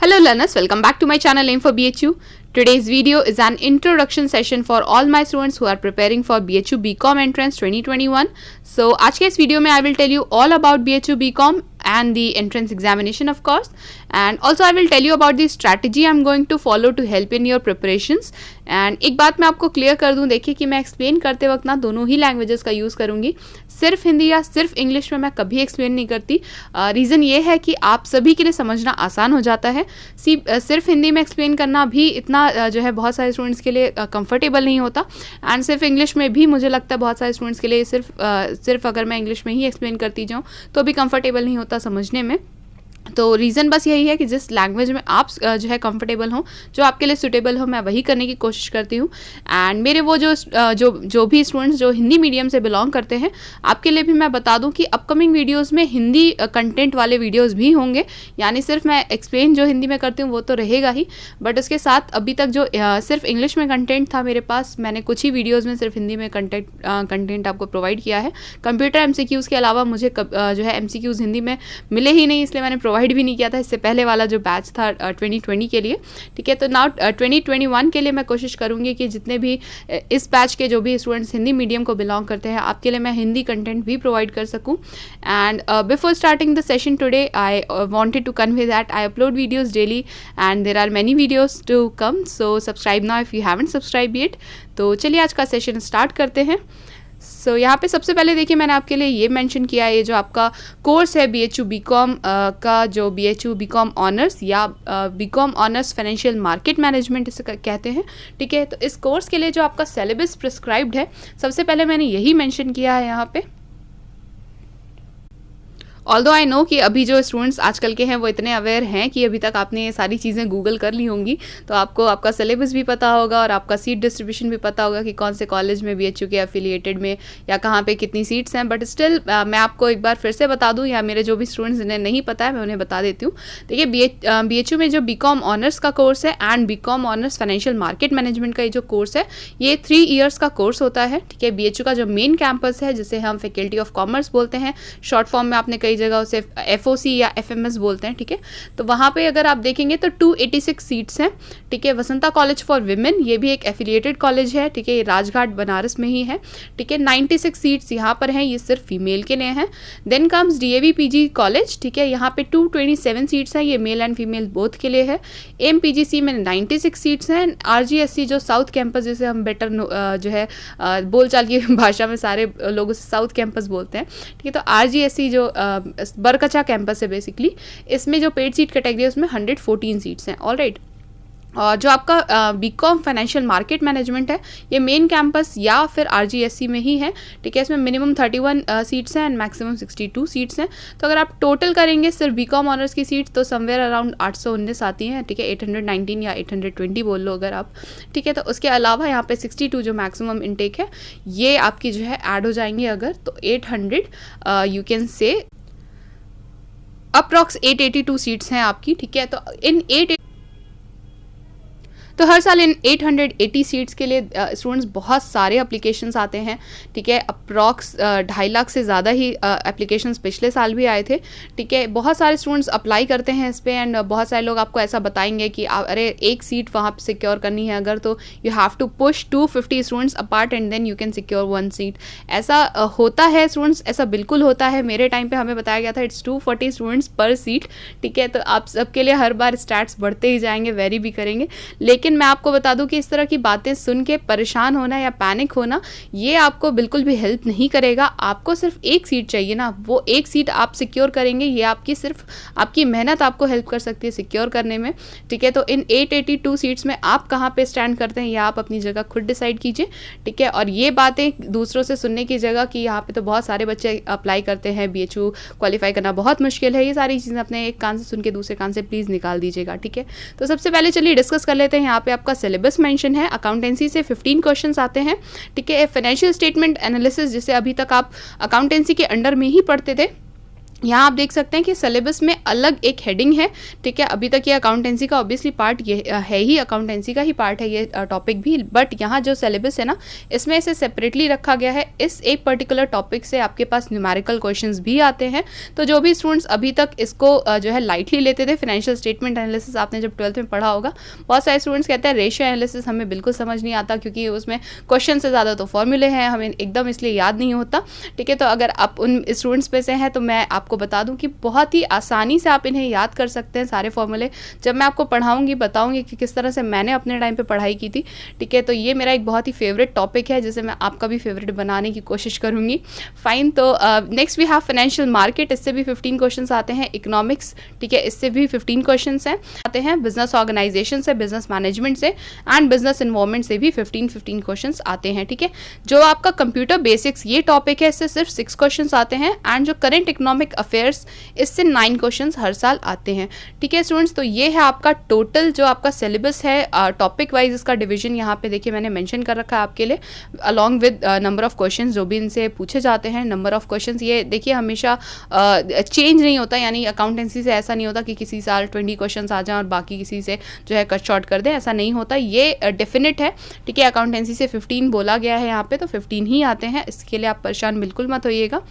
Hello learners, welcome back to my channel Aim for BHU. Today's video is an introduction session for all my students who are preparing for BHU BCom Entrance 2021. So आज के इस video में I will tell you all about BHU BCom and the entrance examination of course, and also I will tell you about the strategy I'm going to follow to help in your preparations. And एक बात मैं आपको clear कर दूं, देखिए कि मैं explain करते वक्त ना दोनों ही लैंग्वेजेस का यूज़ करूंगी, सिर्फ हिंदी या सिर्फ इंग्लिश में मैं कभी एक्सप्लेन नहीं करती। रीज़न ये है कि आप सभी के लिए समझना आसान हो जाता है। सिर्फ हिंदी में एक्सप्लेन करना भी इतना जो है बहुत सारे स्टूडेंट्स के लिए कंफर्टेबल नहीं होता, एंड सिर्फ इंग्लिश में भी मुझे लगता है बहुत सारे स्टूडेंट्स के लिए सिर्फ अगर मैं इंग्लिश में ही एक्सप्लेन करती जाऊँ तो भी कंफर्टेबल नहीं होता समझने में। तो रीज़न बस यही है कि जिस लैंग्वेज में आप जो है कंफर्टेबल हो, जो आपके लिए सूटेबल हो, मैं वही करने की कोशिश करती हूँ। एंड मेरे वो जो भी स्टूडेंट्स जो हिंदी मीडियम से बिलोंग करते हैं, आपके लिए भी मैं बता दूँ कि अपकमिंग वीडियोस में हिंदी कंटेंट वाले वीडियोस भी होंगे, यानी सिर्फ मैं एक्सप्लेन जो हिंदी में करती हूँ वो तो रहेगा ही, बट उसके साथ अभी तक जो सिर्फ इंग्लिश में कंटेंट था मेरे पास, मैंने कुछ ही वीडियोज़ में सिर्फ हिंदी में कंटेंट आपको प्रोवाइड किया है। कंप्यूटर MCQs के अलावा मुझे जो है MCQs हिंदी में मिले ही नहीं, इसलिए मैंने प्रोवाइड भी नहीं किया था इससे पहले वाला जो बैच था 2020 के लिए। ठीक है, तो नाउ 2021 के लिए मैं कोशिश करूंगी कि जितने भी इस बैच के जो भी स्टूडेंट्स हिंदी मीडियम को बिलोंग करते हैं, आपके लिए मैं हिंदी कंटेंट भी प्रोवाइड कर सकूं। And before starting the session today I wanted to convey that I upload videos daily and there are many videos to come, so subscribe now if you haven't subscribe yet. तो चलिए आज का session start करते हैं। सो यहाँ पे सबसे पहले देखिए मैंने आपके लिए ये मेंशन किया है, ये जो आपका कोर्स है BHU BCom का, जो BHU BCom ऑनर्स या BCom honours financial market management इसे कहते हैं। ठीक है, तो इस कोर्स के लिए जो आपका सिलेबस प्रिस्क्राइब्ड है, सबसे पहले मैंने यही मेंशन किया है यहाँ पे। ऑल्दो आई नो कि अभी जो स्टूडेंट्स आजकल के हैं वो इतने अवेयर हैं कि अभी तक आपने ये सारी चीज़ें गूगल कर ली होंगी, तो आपको आपका सिलेबस भी पता होगा और आपका सीट डिस्ट्रीब्यूशन भी पता होगा कि कौन से कॉलेज में BHU के एफिलिएटेड में या कहाँ पे कितनी सीट्स हैं। बट स्टिल मैं आपको एक बार फिर से बता दूँ, या मेरे जो भी स्टूडेंट्स जिन्हें नहीं पता है मैं उन्हें बता देती हूँ। देखिए BHU में जो BCom ऑनर्स का कोर्स है and BCom honours financial market management का ये जो कोर्स है, ये 3 ईयर्स का कोर्स होता है। ठीक है, BHU का जो मेन कैंपस है, जिसे हम फैकल्टी ऑफ कॉमर्स बोलते हैं, शॉर्ट फॉर्म में आपने कई जगह उसे FOC या FMS बोलते हैं। ठीक है, तो वहाँ पे अगर आप देखेंगे तो 286 सीट्स हैं। ठीक है, वसंता कॉलेज फॉर विमेन, ये भी एक एफिलिएटेड कॉलेज है। ठीक है, ये राजघाट बनारस में ही है। ठीक है, 96 सीट्स यहाँ पर हैं, ये सिर्फ फीमेल के लिए हैं। Then comes DAV PG college. ठीक है, यहाँ पे 227 सीट्स हैं, ये मेल एंड फीमेल बोथ के लिए है। MPGC में 96 सीट्स हैं। RGSC जो साउथ कैंपस, जिसे हम बेटर जो है बोलचाल की भाषा में सारे लोग उसे साउथ कैंपस बोलते हैं। ठीक है, तो RGSC जो बरकचा कैंपस है बेसिकली, इसमें जो पेड सीट कैटेगरी है उसमें 114 सीट्स हैं। ऑलराइट, और जो आपका BCom फाइनेंशियल मार्केट मैनेजमेंट है, ये मेन कैंपस या फिर RGSC में ही है। ठीक है, इसमें मिनिमम 31 सीट्स हैं एंड मैक्सिमम 62 सीट्स हैं। तो अगर आप टोटल करेंगे सिर्फ BCom ऑनर्स की सीट्स, तो समवेयर अराउंड 819 आती हैं। ठीक है, 819 या 820 बोल लो अगर आप। ठीक है, तो उसके अलावा यहाँ पे 62 जो मैक्सिमम इनटेक है, ये आपकी जो है ऐड हो जाएंगे अगर, तो 800 you can say approx 882 seats हैं आपकी। ठीक है, तो हर साल इन 880 सीट्स के लिए स्टूडेंट्स बहुत सारे एप्लीकेशंस आते हैं। ठीक है, अप्रॉक्स 2.5 लाख से ज़्यादा ही एप्लीकेशंस पिछले साल भी आए थे। ठीक है, बहुत सारे स्टूडेंट्स अप्लाई करते हैं इस पे, एंड बहुत सारे लोग आपको ऐसा बताएंगे कि अरे एक सीट वहाँ पे सिक्योर करनी है अगर, तो you have to push 250 students apart and then you can secure 1 seat. ऐसा होता है स्टूडेंट्स, ऐसा बिल्कुल होता है। मेरे टाइम पर हमें बताया गया था इट्स 240 स्टूडेंट्स पर सीट। ठीक है, तो आप सबके लिए हर बार स्टैट्स बढ़ते ही जाएंगे, वेरी भी करेंगे। लेकिन मैं आपको बता दूं कि इस तरह की बातें सुन के परेशान होना या पैनिक होना, ये आपको बिल्कुल भी हेल्प नहीं करेगा। आपको सिर्फ एक सीट चाहिए ना, वो एक सीट आप सिक्योर करेंगे, ये आपकी सिर्फ आपकी मेहनत आपको हेल्प कर सकती है सिक्योर करने में। ठीक है, तो इन 882 सीट्स में आप कहाँ पे स्टैंड करते हैं, या आप अपनी जगह खुद डिसाइड कीजिए। ठीक है, और ये बातें दूसरों से सुनने की जगह कि यहाँ पे तो बहुत सारे बच्चे अप्लाई करते हैं, BHU क्वालिफाई करना बहुत मुश्किल है, ये सारी चीज़ें अपने एक कान से सुन के दूसरे कान से प्लीज़ निकाल दीजिएगा। ठीक है, तो सबसे पहले चलिए डिस्कस कर लेते हैं। यहाँ पे आपका सिलेबस मेंशन है, अकाउंटेंसी से 15 क्वेश्चंस आते हैं। ठीक है, फाइनेंशियल स्टेटमेंट एनालिसिस, जिसे अभी तक आप अकाउंटेंसी के अंडर में ही पढ़ते थे, यहाँ आप देख सकते हैं कि सिलेबस में अलग एक हेडिंग है, ठीक है। अभी तक ये अकाउंटेंसी का ऑब्वियसली पार्ट ये है ही, अकाउंटेंसी का ही पार्ट है ये टॉपिक भी, बट यहाँ जो सिलेबस है ना इसमें इसे सेपरेटली रखा गया है। इस एक पर्टिकुलर टॉपिक से आपके पास न्यूमेरिकल क्वेश्चंस भी आते हैं। तो जो भी स्टूडेंट्स अभी तक इसको जो है लाइटली लेते थे, फाइनेंशियल स्टेटमेंट एनालिसिस आपने जब 12th में पढ़ा होगा, बहुत सारे स्टूडेंट्स कहते हैं रेशियो एनालिसिस हमें बिल्कुल समझ नहीं आता क्योंकि उसमें क्वेश्चन से ज़्यादा तो फॉर्मूले हैं, हमें एकदम इसलिए याद नहीं होता, ठीक है। तो अगर आप उन स्टूडेंट्स में से हैं तो मैं आपको बता दूं कि बहुत ही आसानी से आप इन्हें याद कर सकते हैं सारे फॉर्मूले। जब मैं आपको पढ़ाऊंगी बताऊंगी कि किस तरह से मैंने अपने टाइम पे पढ़ाई की थी, ठीक है। तो ये मेरा एक बहुत ही फेवरेट टॉपिक है जिसे मैं आपका भी फेवरेट बनाने की कोशिश करूंगी। फाइन, तो next we have financial market, इससे भी 15 क्वेश्चन आते हैं। इकोनॉमिक्स, ठीक है, इससे भी 15 क्वेश्चन हैं आते हैं। बिजनेस ऑर्गेनाइजेशन से, बिजनेस मैनेजमेंट से एंड बिजनेस इन्वॉल्वमेंट से भी 15 क्वेश्चन आते हैं, ठीक है। जो आपका कंप्यूटर बेसिक्स ये टॉपिक है, इससे सिर्फ 6 क्वेश्चन आते हैं एंड जो करंट इकोनॉमिक अफेयर्स, इससे 9 क्वेश्चंस हर साल आते हैं, ठीक है स्टूडेंट्स। तो ये है आपका टोटल जो आपका सिलेबस है, टॉपिक वाइज इसका डिवीजन यहाँ पे देखिए मैंने मेंशन कर रखा है आपके लिए, along with number of questions जो भी इनसे पूछे जाते हैं। नंबर ऑफ क्वेश्चंस ये देखिए हमेशा चेंज नहीं होता, यानी अकाउंटेंसी से ऐसा नहीं होता कि किसी साल 20 क्वेश्चन आ जाएं और बाकी किसी से जो है कट शॉर्ट कर दें, ऐसा नहीं होता, ये डेफिनेट है, ठीक है। अकाउंटेंसी से 15 बोला गया है यहाँ पे, तो 15 ही आते हैं, इसके लिए आप परेशान बिल्कुल मत होइएगा।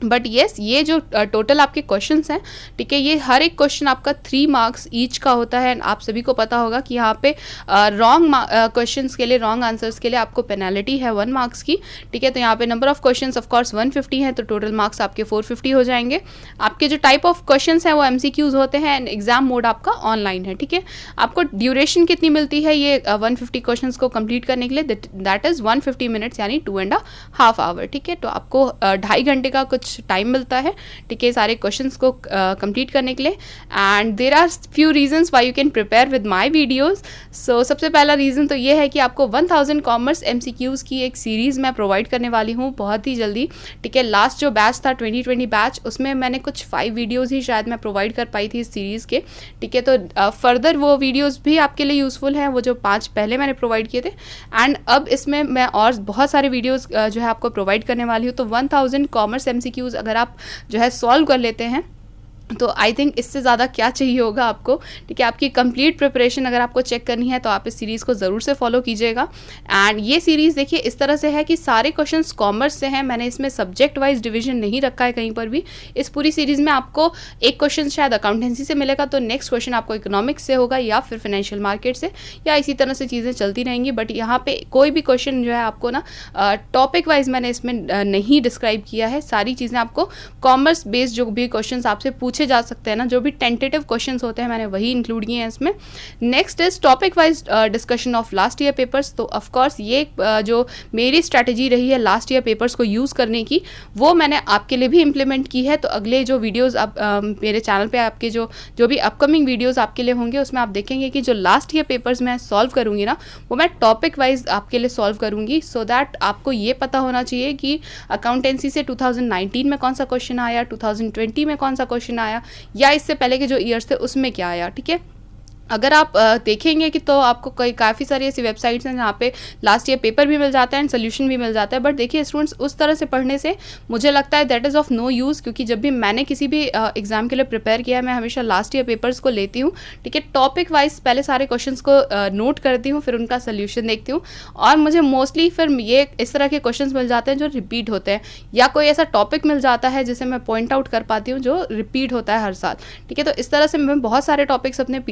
बट येस, ये जो टोटल आपके क्वेश्चंस हैं, ठीक है, ये हर एक क्वेश्चन आपका 3 मार्क्स ईच का होता है। आप सभी को पता होगा कि यहाँ पे रॉन्ग क्वेश्चंस के लिए, रॉन्ग आंसर्स के लिए आपको पेनल्टी है 1 मार्क्स की, ठीक है। तो यहाँ पे number of questions of course 150 है, तो टोटल मार्क्स आपके 450 हो जाएंगे। आपके जो टाइप ऑफ क्वेश्चंस हैं वो MCQs होते हैं एंड एग्जाम मोड आपका ऑनलाइन है, ठीक है। आपको ड्यूरेशन कितनी मिलती है ये 150 क्वेश्चंस को कंप्लीट करने के लिए, दैट इज़ 150 मिनट्स यानी 2.5 आवर, ठीक है। तो आपको 2.5 घंटे का कुछ टाइम मिलता है, ठीक है, सारे क्वेश्चंस को कंप्लीट करने के लिए। And there are few reasons why you can prepare with my videos. So सबसे पहला रीज़न तो ये है कि आपको 1000 कॉमर्स MCQs की एक सीरीज़ मैं प्रोवाइड करने वाली हूँ बहुत ही जल्दी, ठीक है। लास्ट जो बैच था 2020 बैच, उसमें मैंने कुछ 5 वीडियोज़ ही शायद मैं प्रोवाइड कर पाई थी इस सीरीज़ के, ठीक है। तो फर्दर वो वीडियोज़ भी आपके लिए यूज़फुल हैं, वो जो 5 पहले मैंने प्रोवाइड किए थे, एंड अब इसमें मैं और बहुत सारे वीडियोज़ जो है आपको प्रोवाइड करने वाली हूँ। तो 1000 कॉमर्स MCQs अगर आप जो है सॉल्व कर लेते हैं तो आई थिंक इससे ज़्यादा क्या चाहिए होगा आपको, ठीक है। आपकी कंप्लीट प्रिपरेशन अगर आपको चेक करनी है तो आप इस सीरीज़ को ज़रूर से फॉलो कीजिएगा। एंड ये सीरीज़ देखिए इस तरह से है कि सारे क्वेश्चंस कॉमर्स से हैं, मैंने इसमें सब्जेक्ट वाइज डिवीजन नहीं रखा है कहीं पर भी। इस पूरी सीरीज़ में आपको एक क्वेश्चन शायद अकाउंटेंसी से मिलेगा, तो नेक्स्ट क्वेश्चन आपको इकोनॉमिक्स से होगा या फिर फाइनेंशियल मार्केट से, या इसी तरह से चीज़ें चलती रहेंगी। बट यहाँ पर कोई भी क्वेश्चन जो है आपको ना टॉपिक वाइज मैंने इसमें नहीं डिस्क्राइब किया है। सारी चीज़ें आपको कॉमर्स बेस्ड जो भी क्वेश्चन आपसे पूछे जा सकते हैं ना, जो भी टेंटेटिव क्वेश्चंस होते हैं मैंने वही इंक्लूड किए हैं इसमें। Next is topic wise discussion of last year papers. तो ऑफ कोर्स ये जो मेरी स्ट्रैटेजी रही है लास्ट ईयर पेपर्स को यूज़ करने की, वो मैंने आपके लिए भी इम्प्लीमेंट की है। तो अगले जो वीडियोज़ आप मेरे चैनल पे आपके जो भी अपकमिंग वीडियोज़ आपके लिए होंगे उसमें आप देखेंगे कि जो लास्ट ईयर पेपर्स मैं सॉल्व करूँगी ना, वो मैं टॉपिक वाइज आपके लिए सॉल्व करूँगी, सो दैट आपको ये पता होना चाहिए कि अकाउंटेंसी से 2019 में कौन सा क्वेश्चन आया, 2020 में कौन सा क्वेश्चन आया, या इससे पहले के जो ईयर्स थे उसमें क्या आया, ठीक है। अगर आप देखेंगे कि तो आपको काफ़ी सारी ऐसी वेबसाइट्स हैं जहाँ पे लास्ट ईयर पेपर भी मिल जाता है एंड सोल्यूशन भी मिल जाता है। बट देखिए स्टूडेंट्स, उस तरह से पढ़ने से मुझे लगता है that is of no use, क्योंकि जब भी मैंने किसी भी एग्जाम के लिए प्रिपेयर किया है मैं हमेशा लास्ट ईयर पेपर्स को लेती हूँ, ठीक है। टॉपिक वाइज पहले सारे क्वेश्चन को नोट करती हूँ, फिर उनका सोल्यूशन देखती हूँ, और मुझे मोस्टली फिर ये इस तरह के क्वेश्चन मिल जाते हैं जो रिपीट होते हैं, या कोई ऐसा टॉपिक मिल जाता है जिसे मैं पॉइंट आउट कर पाती हूँ जो रिपीट होता है हर साल, ठीक है। तो इस तरह से मैं बहुत सारे टॉपिक्स अपने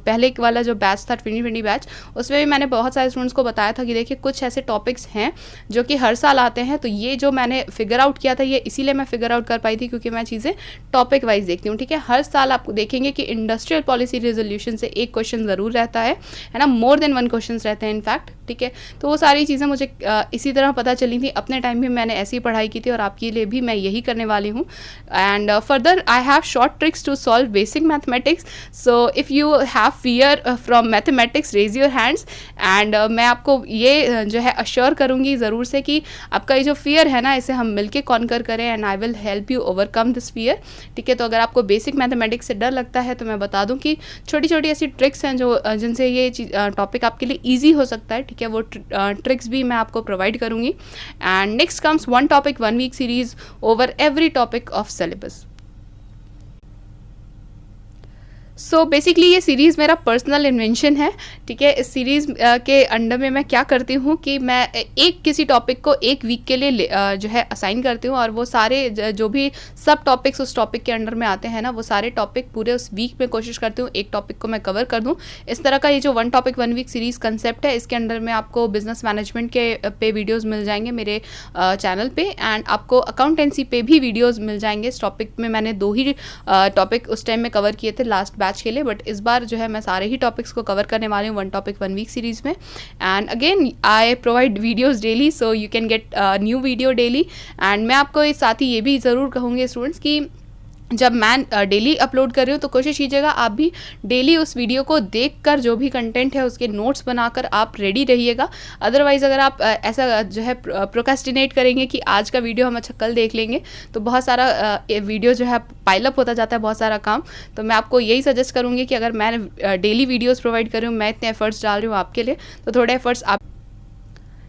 पहले वाला जो बैच था 2020 बैच, उसमें भी मैंने बहुत सारे स्टूडेंट्स को बताया था कि देखिए कुछ ऐसे टॉपिक्स हैं जो कि हर साल आते हैं। तो ये जो मैंने फिगर आउट किया था, ये इसीलिए मैं फिगर आउट कर पाई थी क्योंकि मैं चीज़ें टॉपिक वाइज देखती हूँ, ठीक है। हर साल आपको देखेंगे कि इंडस्ट्रियल पॉलिसी रेजोल्यूशन से एक क्वेश्चन ज़रूर रहता है ना, मोर देन 1 क्वेश्चन रहते हैं इनफैक्ट, ठीक है। तो वो सारी चीज़ें मुझे इसी तरह पता चली थी, अपने टाइम भी मैंने ऐसी पढ़ाई की थी और आपके लिए भी मैं यही करने वाली हूँ। And further I have short tricks to solve basic mathematics, so if you have fear from mathematics raise your hands. And मैं आपको ये जो है अश्योर करूँगी ज़रूर से कि आपका ये जो फियर है ना, इसे हम मिलके कॉन्कर करें, and I will help you overcome this fear, ठीक है। तो अगर आपको बेसिक मैथमेटिक्स से डर लगता है तो मैं बता दूँ कि छोटी छोटी ऐसी ट्रिक्स हैं जो जिनसे ये टॉपिक आपके लिए ईजी हो सकता है, ठीक है। वो ट्रिक्स भी मैं आपको प्रोवाइड करूँगी। And next comes 1 topic 1 week series over every topic of syllabus. So basically ये सीरीज़ मेरा पर्सनल इन्वेंशन है, ठीक है। इस सीरीज़ के अंडर में मैं क्या करती हूँ कि मैं एक किसी टॉपिक को एक वीक के लिए जो है असाइन करती हूँ, और वो सारे जो भी सब टॉपिक्स उस टॉपिक के अंडर में आते हैं ना, वो सारे टॉपिक पूरे उस वीक में कोशिश करती हूँ एक टॉपिक को मैं कवर कर दूँ। इस तरह का ये जो 1 टॉपिक 1 वीक सीरीज़ कंसेप्ट है, इसके अंडर में आपको बिजनेस मैनेजमेंट के पे वीडियोज़ मिल जाएंगे मेरे चैनल पे, एंड आपको अकाउंटेंसी पे भी वीडियोज़ मिल जाएंगे। इस टॉपिक में मैंने 2 ही टॉपिक उस टाइम में कवर किए थे लास्ट बैच के लिए, बट इस बार जो है मैं सारे ही टॉपिक्स को कवर करने वाली हूँ 1 टॉपिक 1 वीक सीरीज़ में। And again I provide videos daily, so you can get new video daily. And मैं आपको इस साथ ही ये भी ज़रूर कहूँगी स्टूडेंट्स कि जब मैं डेली अपलोड कर रही हूँ तो कोशिश कीजिएगा आप भी डेली उस वीडियो को देखकर जो भी कंटेंट है उसके नोट्स बनाकर आप रेडी रहिएगा। अदरवाइज़ अगर आप ऐसा जो है प्रोक्रेस्टिनेट करेंगे कि आज का वीडियो हम अच्छा कल देख लेंगे, तो बहुत सारा वीडियो जो है पाइलअप होता जाता है, बहुत सारा काम। तो मैं आपको यही सजेस्ट करूँगी कि अगर मैं डेली वीडियोज़ प्रोवाइड कर रही हूँ, मैं इतने एफर्ट्स डाल रही हूँ आपके लिए, तो थोड़े एफर्ट्स आप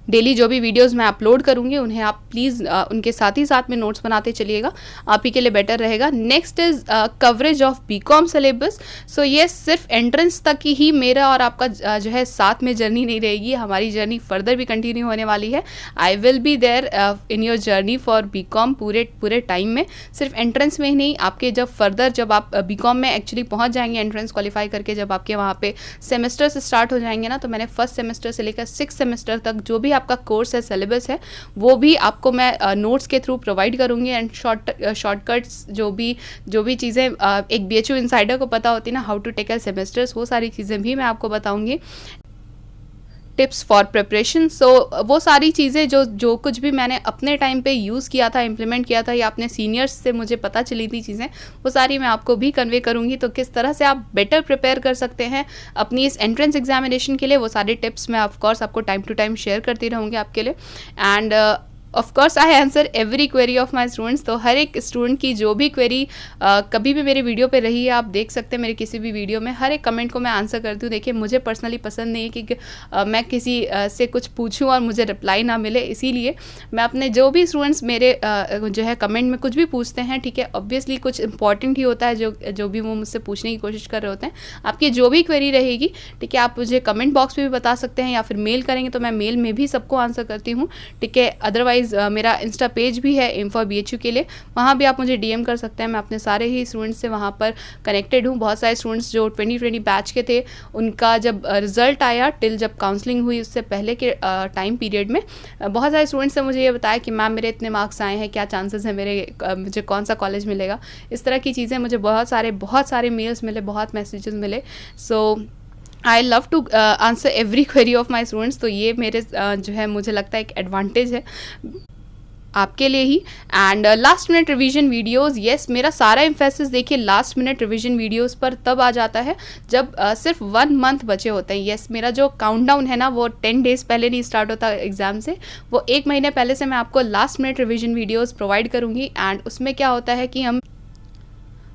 डेली जो भी वीडियोस मैं अपलोड करूँगी उन्हें आप प्लीज़ उनके साथ ही साथ में नोट्स बनाते चलिएगा, आप ही के लिए बेटर रहेगा। Next is coverage of BCom syllabus. So ये सिर्फ एंट्रेंस तक ही मेरा और आपका जो है साथ में जर्नी नहीं रहेगी, हमारी जर्नी फर्दर भी कंटिन्यू होने वाली है। I will be there in your journey for BCom पूरे टाइम में, सिर्फ एंट्रेंस में ही नहीं, आपके जब फर्दर जब आप बीकॉम में एक्चुअली पहुँच जाएंगे, एंट्रेंस क्वालिफाई करके जब आपके वहाँ पे सेमेस्टर्स स्टार्ट हो जाएंगे ना, तो मैंने फर्स्ट सेमेस्टर से लेकर 6 सेमेस्टर तक जो भी आपका कोर्स है, सिलेबस है, वो भी आपको मैं नोट्स के थ्रू प्रोवाइड करूँगी। एंड शॉर्टकट्स जो भी चीज़ें एक BHU इनसाइडर को पता होती है ना, हाउ टू टेकल सेमेस्टर्स, वो सारी चीज़ें भी मैं आपको बताऊँगी। Tips for preparation. सो वो सारी चीज़ें जो कुछ भी मैंने अपने टाइम पे यूज़ किया था, इम्प्लीमेंट किया था, या अपने सीनियर्स से मुझे पता चली थी चीज़ें, वो सारी मैं आपको भी कन्वे करूँगी। तो किस तरह से आप बेटर प्रिपेयर कर सकते हैं अपनी इस एंट्रेंस एग्जामिनेशन के लिए, वो सारे टिप्स मैं ऑफकोर्स आपको टाइम टू टाइम शेयर करती रहूँगी आपके लिए। End of course I answer every query of my students. तो हर एक स्टूडेंट की जो भी क्वेरी कभी भी मेरे वीडियो पे रही है, आप देख सकते हैं मेरे किसी भी वीडियो में, हर एक कमेंट को मैं आंसर करती हूँ। देखिए, मुझे पर्सनली पसंद नहीं है कि मैं किसी से कुछ पूछूं और मुझे रिप्लाई ना मिले, इसीलिए मैं अपने जो भी स्टूडेंट्स मेरे जो है कमेंट में कुछ भी पूछते हैं, ठीक है, ऑब्वियसली कुछ इंपॉर्टेंट ही होता है जो भी वो मुझसे पूछने की कोशिश कर रहे होते हैं। आपकी जो भी क्वेरी रहेगी, ठीक है, आप मुझे कमेंट बॉक्स में भी बता सकते हैं, या फिर मेल करेंगे तो मैं मेल में भी सबको आंसर करती हूँ, ठीक है। अदरवाइज मेरा इंस्टा पेज भी है एम फॉर BHU के लिए, वहाँ भी आप मुझे DM कर सकते हैं। मैं अपने सारे ही स्टूडेंट्स से वहाँ पर कनेक्टेड हूँ। बहुत सारे स्टूडेंट्स जो 2020 बैच के थे, उनका जब रिजल्ट आया, टिल जब काउंसलिंग हुई उससे पहले के टाइम पीरियड में, बहुत सारे स्टूडेंट्स ने मुझे ये बताया कि मैम मेरे इतने मार्क्स आए हैं, क्या चांसेस है मुझे कौन सा कॉलेज मिलेगा, इस तरह की चीज़ें मुझे बहुत सारे मेल्स मिले, बहुत मैसेजेस मिले। So I love to answer every query of my students. तो ये मेरे जो है मुझे लगता है एक एडवांटेज है आपके लिए ही। And last minute revision videos, yes, मेरा सारा एम्फेसिस देखिए लास्ट मिनट रिवीजन वीडियोस पर तब आ जाता है जब सिर्फ 1 मंथ बचे होते हैं। येस, मेरा जो काउंटडाउन है ना, वो 10 डेज़ पहले नहीं स्टार्ट होता एग्जाम से, वो 1 महीने पहले से मैं आपको last minute revision videos provide करूँगी। एंड उसमें क्या होता है कि हम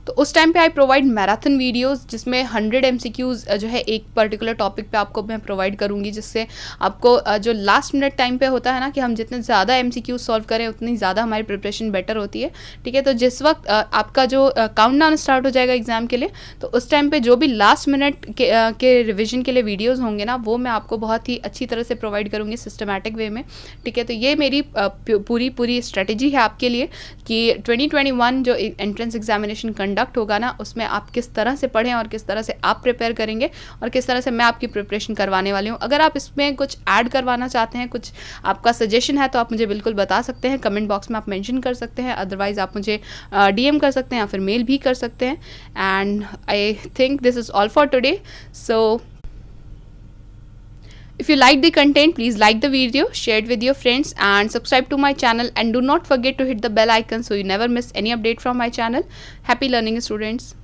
तो उस टाइम पे आई प्रोवाइड मैराथन वीडियोस, जिसमें 100 MCQs जो है एक पर्टिकुलर टॉपिक पे आपको मैं प्रोवाइड करूँगी, जिससे आपको जो लास्ट मिनट टाइम पे होता है ना कि हम जितने ज़्यादा MCQs सॉल्व करें उतनी ज़्यादा हमारी प्रिपरेशन बेटर होती है, ठीक है। तो जिस वक्त आपका जो काउंटडाउन स्टार्ट हो जाएगा एग्जाम के लिए, तो उस टाइम पे जो भी लास्ट मिनट के रिविजन के लिए वीडियोज़ होंगे ना, वो मैं आपको बहुत ही अच्छी तरह से प्रोवाइड करूँगी सिस्टमैटिक वे में, ठीक है। तो ये मेरी पूरी स्ट्रेटेजी है आपके लिए कि 2021 जो एंट्रेंस एग्जामिनेशन कंडक्ट होगा ना, उसमें आप किस तरह से पढ़ें और किस तरह से आप प्रिपेयर करेंगे और किस तरह से मैं आपकी प्रिपरेशन करवाने वाली हूँ। अगर आप इसमें कुछ ऐड करवाना चाहते हैं, कुछ आपका सजेशन है, तो आप मुझे बिल्कुल बता सकते हैं, कमेंट बॉक्स में आप मेंशन कर सकते हैं। अदरवाइज आप मुझे DM कर सकते हैं या फिर मेल भी कर सकते हैं। And I think this is all for today. So if you like the content, please like the video, share it with your friends and subscribe to my channel, and do not forget to hit the bell icon so you never miss any update from my channel. Happy learning, students.